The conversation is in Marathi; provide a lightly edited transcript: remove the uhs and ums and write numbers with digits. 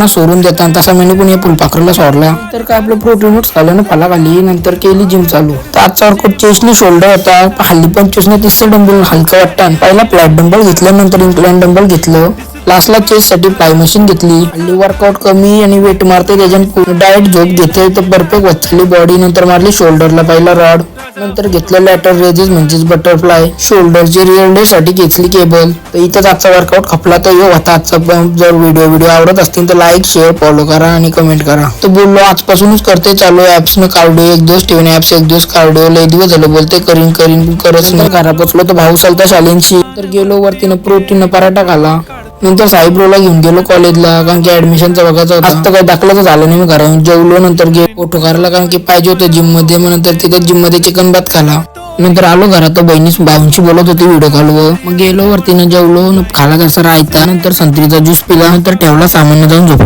फुलपाखरांना सोडून देतात तसा मी पण या फुलपाखराला सोडला. नंतर काय आपलं प्रोटीन खाल्ल्यानं फलाखाली नंतर केली जिम चालू. तर आजचा वर्कआउट चेस्टने शोल्डर होता. हल्ली पण चेस्टने 30 डंबल हलका वाटतं. पहिला फ्लॅट डंबल घेतलं नंतर इन्क्लाइन डंबल घेतलं. लास्टला चेस्ट साठी फ्लाय मशीन घेतली. हल्ली वर्कआउट कमी आणि वेट मारते त्याच्यानं डाएट झोप घेते तर परफेक्ट होत चालली बॉडी. नंतर मारली शोल्डरला पहिला रॉड. नंतर घेतलं लॅटर रेजेस म्हणजेच बटरफ्लाय. शोल्डरची रिअल डे साठी घेतली केबल. तर इथंच आजचा वर्कआउट खपला. तर यो होता आजचा. जर व्हिडिओ आवडत असतील तर लाईक शेअर फॉलो करा आणि कमेंट करा. तर बोललो आजपासूनच करते चालू. ऍप्स न कार्डिओ एक दिवस ठेवून ऍप्स एक दिवस कार्डिओ. लय दिवस झालं बोलते करीन करत नाही. घरा बसलो तर भाऊ चालता शालेंशी. तर गेलो वरतीनं प्रोटीन पराठा खाला. नंतर साईब्रोला घेऊन गेलो कॉलेजला कारण की ऍडमिशनचा बघायचं होता. आज तर काही दाखल्याचं झालं नाही. मी घरात जेवलो. नंतर फोटो काढला कारण की पाहिजे होतं जिम मध्ये. मग नंतर तिथे जिम मध्ये चिकन भात खाला. नंतर आलो घरात. भाऊंशी बोलत होती व्हिडिओ कॉलवर. मग गेलो वरतीनं जेवलो खाला कसं राहायचा. नंतर संत्रीचा ज्यूस पिला. नंतर ठेवला सामान्य जाऊन झोपलो.